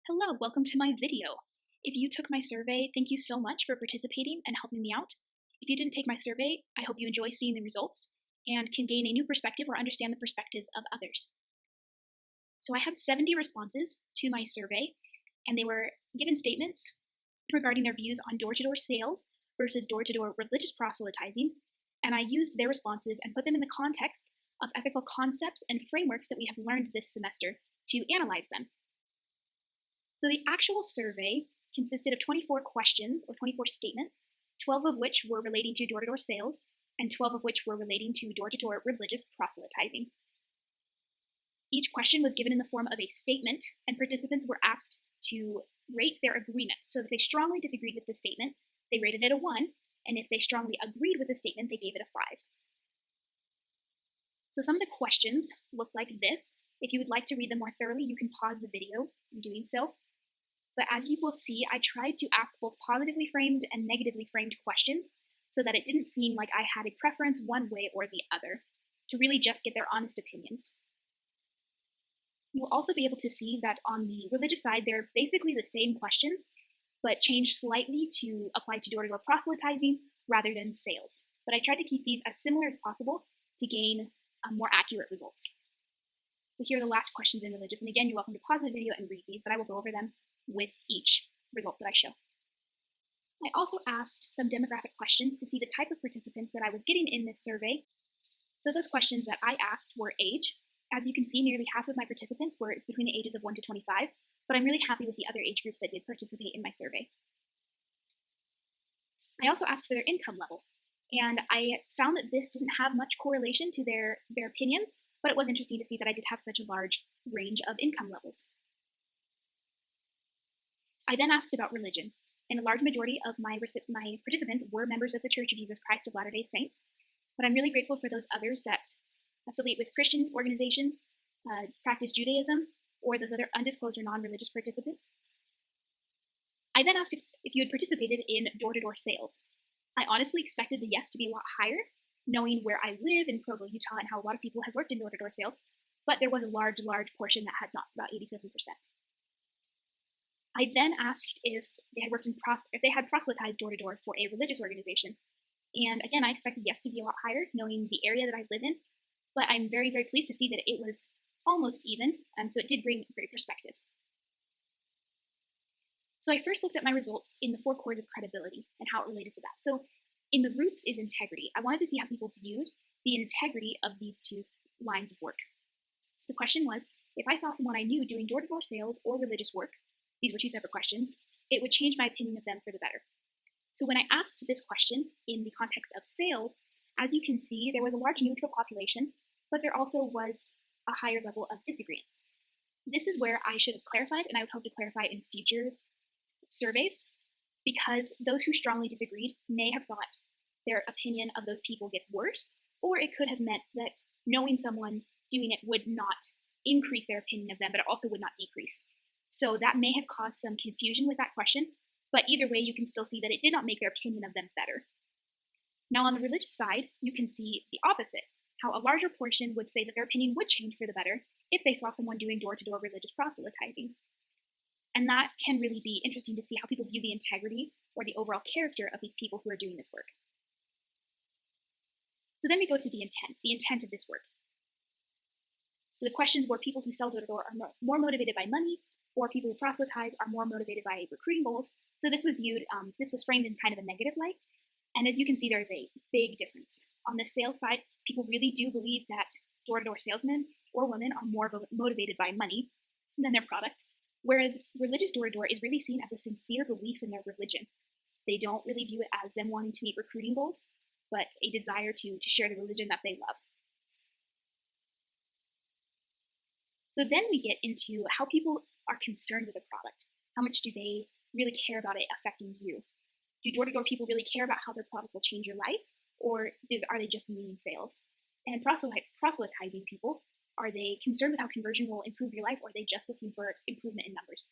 Hello, welcome to my video. If you took my survey, thank you so much for participating and helping me out. If you didn't take my survey, I hope you enjoy seeing the results and can gain a new perspective or understand the perspectives of others. So I had 70 responses to my survey, and they were given statements regarding their views on door-to-door sales versus door-to-door religious proselytizing, and I used their responses and put them in the context of ethical concepts and frameworks that we have learned this semester to analyze them. So the actual survey consisted of 24 questions or 24 statements, 12 of which were relating to door-to-door sales and 12 of which were relating to door-to-door religious proselytizing. Each question was given in the form of a statement, and participants were asked to rate their agreement. So if they strongly disagreed with the statement, they rated it a 1, and if they strongly agreed with the statement, they gave it a 5. So some of the questions look like this. If you would like to read them more thoroughly, you can pause the video in doing so. But as you will see, I tried to ask both positively framed and negatively framed questions so that it didn't seem like I had a preference one way or the other, to really just get their honest opinions. You'll also be able to see that on the religious side, they're basically the same questions, but changed slightly to apply to door-to-door proselytizing rather than sales. But I tried to keep these as similar as possible to gain more accurate results. So here are the last questions in religious, and again, you're welcome to pause the video and read these, but I will go over them with each result that I show. I also asked some demographic questions to see the type of participants that I was getting in this survey. So those questions that I asked were age. As you can see, nearly half of my participants were between the ages of 1 to 25, but I'm really happy with the other age groups that did participate in my survey. I also asked for their income level, and I found that this didn't have much correlation to their opinions, but it was interesting to see that I did have such a large range of income levels. I then asked about religion, and a large majority of my participants were members of the Church of Jesus Christ of Latter-day Saints, but I'm really grateful for those others that affiliate with Christian organizations, practice Judaism, or those other undisclosed or non-religious participants. I then asked if you had participated in door-to-door sales. I honestly expected the yes to be a lot higher, knowing where I live in Provo, Utah, and how a lot of people have worked in door-to-door sales, but there was a large portion that had not, about 87%. I then asked if they had if they had proselytized door-to-door for a religious organization. And again, I expected yes to be a lot higher, knowing the area that I live in, but I'm very, very pleased to see that it was almost even, so it did bring great perspective. So I first looked at my results in the 4 cores of credibility and how it related to that. So in the roots is integrity. I wanted to see how people viewed the integrity of these 2 lines of work. The question was, if I saw someone I knew doing door-to-door sales or religious work, these were 2 separate questions, it would change my opinion of them for the better. So when I asked this question in the context of sales, as you can see, there was a large neutral population, but there also was a higher level of disagreements. This is where I should have clarified, and I would hope to clarify in future surveys, because those who strongly disagreed may have thought their opinion of those people gets worse, or it could have meant that knowing someone doing it would not increase their opinion of them, but it also would not decrease. So that may have caused some confusion with that question, but either way, you can still see that it did not make their opinion of them better. Now on the religious side, you can see the opposite, how a larger portion would say that their opinion would change for the better if they saw someone doing door-to-door religious proselytizing. And that can really be interesting to see how people view the integrity or the overall character of these people who are doing this work. So then we go to the intent of this work. So the questions were people who sell door-to-door are more motivated by money, or people who proselytize are more motivated by recruiting goals. So this was framed in kind of a negative light. And as you can see, there's a big difference. On the sales side, people really do believe that door-to-door salesmen or women are more motivated by money than their product, whereas religious door-to-door is really seen as a sincere belief in their religion. They don't really view it as them wanting to meet recruiting goals, but a desire to share the religion that they love. So then we get into how people are concerned with a product. How much do they really care about it affecting you? Do door-to-door people really care about how their product will change your life, or are they just needing sales? And proselytizing people, are they concerned with how conversion will improve your life, or are they just looking for improvement in numbers?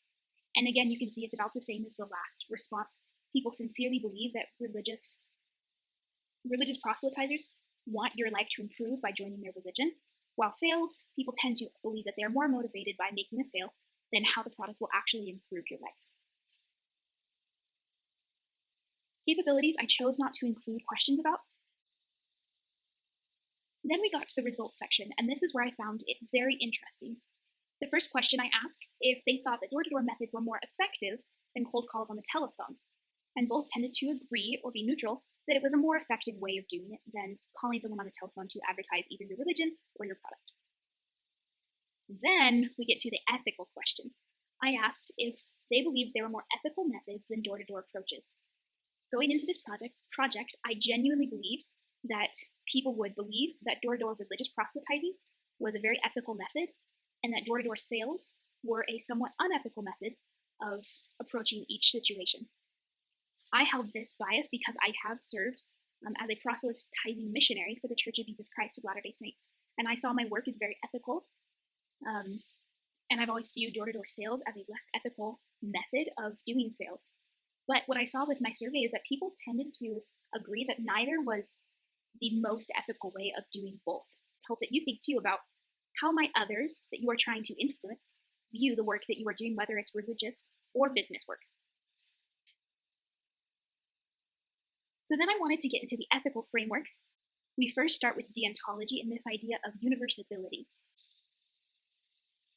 And again, you can see it's about the same as the last response. People sincerely believe that religious proselytizers want your life to improve by joining their religion, while sales, people tend to believe that they're more motivated by making a sale than how the product will actually improve your life. Capabilities I chose not to include questions about. Then we got to the results section, and this is where I found it very interesting. The first question I asked if they thought that door-to-door methods were more effective than cold calls on the telephone, and both tended to agree or be neutral that it was a more effective way of doing it than calling someone on the telephone to advertise either your religion or your product. Then we get to the ethical question. I asked if they believed there were more ethical methods than door-to-door approaches. Going into this project, I genuinely believed that people would believe that door-to-door religious proselytizing was a very ethical method, and that door-to-door sales were a somewhat unethical method of approaching each situation. I held this bias because I have served as a proselytizing missionary for the Church of Jesus Christ of Latter-day Saints, and I saw my work as very ethical, and I've always viewed door-to-door sales as a less ethical method of doing sales. But what I saw with my survey is that people tended to agree that neither was the most ethical way of doing both. I hope that you think too about how might others that you are trying to influence view the work that you are doing, whether it's religious or business work. So then I wanted to get into the ethical frameworks. We first start with deontology and this idea of universability.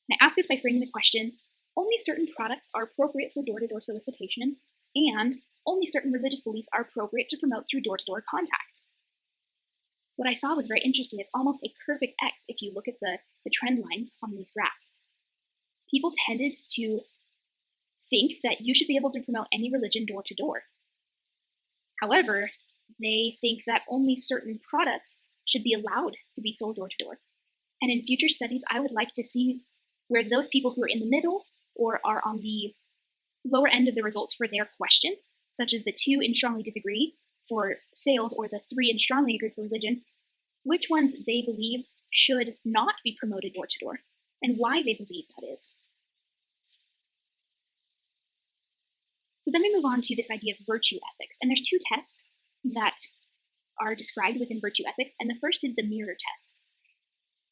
And I ask this by framing the question, only certain products are appropriate for door-to-door solicitation, and only certain religious beliefs are appropriate to promote through door-to-door contact. What I saw was very interesting. It's almost a perfect X if you look at the trend lines on these graphs. People tended to think that you should be able to promote any religion door-to-door. However, they think that only certain products should be allowed to be sold door-to-door. And in future studies, I would like to see where those people who are in the middle or are on the lower end of the results for their question, such as the 2 in strongly disagree for sales or the 3 in strongly agree for religion, which ones they believe should not be promoted door-to-door, and why they believe that is. So then we move on to this idea of virtue ethics, and there's 2 tests that are described within virtue ethics, and the first is the mirror test.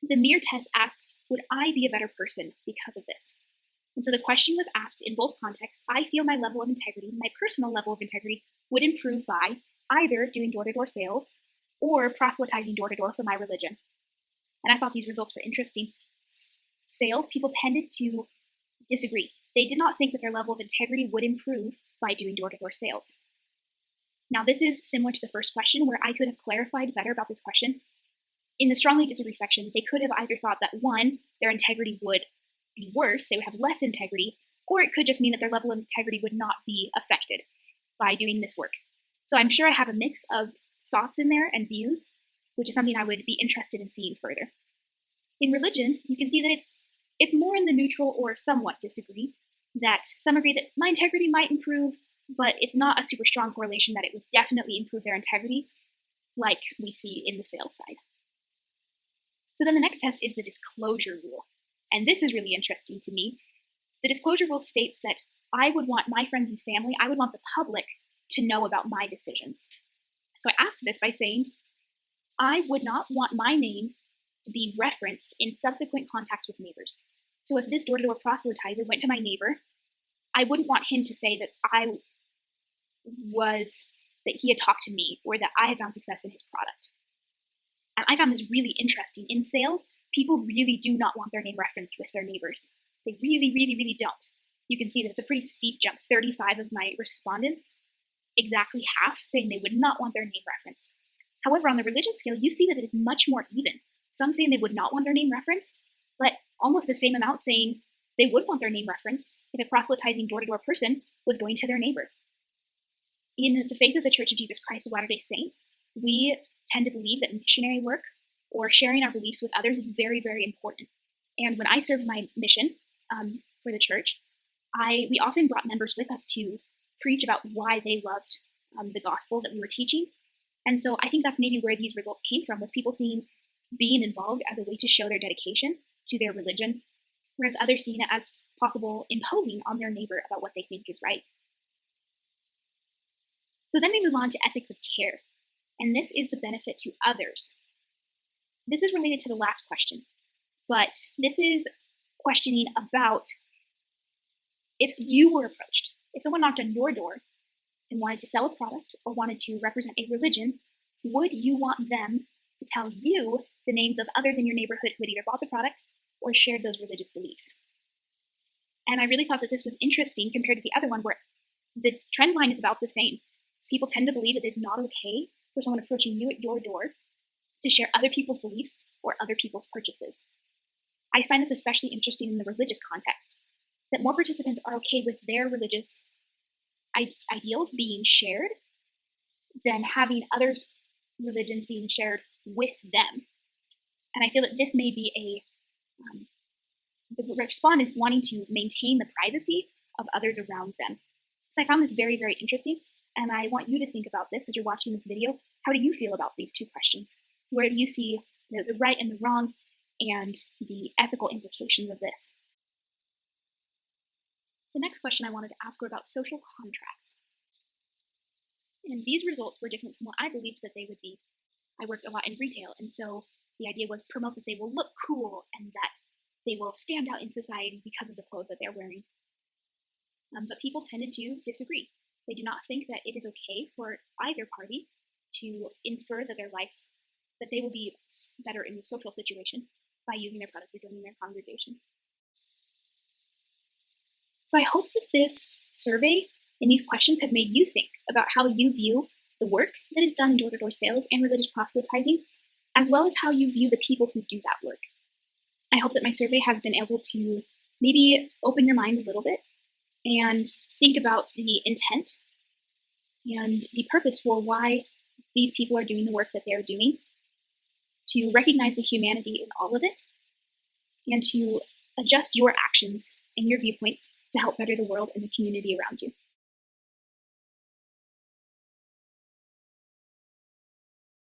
The mirror test asks, would I be a better person because of this? And so the question was asked in both contexts. I feel my level of integrity, my personal level of integrity, would improve by either doing door-to-door sales or proselytizing door-to-door for my religion. And I thought these results were interesting. Sales, people tended to disagree. They did not think that their level of integrity would improve by doing door-to-door sales. Now, this is similar to the first question, where I could have clarified better about this question. In the strongly disagree section, they could have either thought that, 1, their integrity would be worse, they would have less integrity, or it could just mean that their level of integrity would not be affected by doing this work. So I'm sure I have a mix of thoughts in there and views, which is something I would be interested in seeing further. In religion, you can see that it's more in the neutral or somewhat disagree, that some agree that my integrity might improve, but it's not a super strong correlation that it would definitely improve their integrity, like we see in the sales side. So then the next test is the disclosure rule. And this is really interesting to me. The disclosure rule states that I would want my friends and family, I would want the public to know about my decisions. So I asked this by saying, I would not want my name to be referenced in subsequent contacts with neighbors. So if this door-to-door proselytizer went to my neighbor, I wouldn't want him to say that that he had talked to me or that I had found success in his product. And I found this really interesting. In sales, people really do not want their name referenced with their neighbors. They really, really, really don't. You can see that it's a pretty steep jump. 35 of my respondents, exactly half, saying they would not want their name referenced. However, on the religion scale, you see that it is much more even. Some saying they would not want their name referenced, but almost the same amount saying they would want their name referenced if a proselytizing door-to-door person was going to their neighbor. In the faith of the Church of Jesus Christ of Latter-day Saints, we tend to believe that missionary work or sharing our beliefs with others is very, very important. And when I served my mission for the church, we often brought members with us to preach about why they loved the gospel that we were teaching. And so I think that's maybe where these results came from, was people seeing being involved as a way to show their dedication to their religion, whereas others seeing it as possible imposing on their neighbor about what they think is right. So then we move on to ethics of care, and this is the benefit to others. This is related to the last question, but this is questioning about if you were approached, if someone knocked on your door and wanted to sell a product or wanted to represent a religion, would you want them to tell you the names of others in your neighborhood who had either bought the product or shared those religious beliefs? And I really thought that this was interesting compared to the other one where the trend line is about the same. People tend to believe it is not okay for someone approaching you at your door to share other people's beliefs or other people's purchases. I find this especially interesting in the religious context, that more participants are okay with their religious ideals being shared than having others' religions being shared with them. And I feel that this may be the respondents wanting to maintain the privacy of others around them. So I found this very, very interesting, and I want you to think about this as you're watching this video. How do you feel about these two questions? Where do you see the right and the wrong and the ethical implications of this? The next question I wanted to ask were about social contracts. And these results were different from what I believed that they would be. I worked a lot in retail, and so the idea was promote that they will look cool and that they will stand out in society because of the clothes that they're wearing. But people tended to disagree. They do not think that it is okay for either party to infer that their life, that they will be better in the social situation by using their product or joining their congregation. So I hope that this survey and these questions have made you think about how you view the work that is done in door-to-door sales and religious proselytizing, as well as how you view the people who do that work. I hope that my survey has been able to maybe open your mind a little bit and think about the intent and the purpose for why these people are doing the work that they are doing, to recognize the humanity in all of it, and to adjust your actions and your viewpoints to help better the world and the community around you.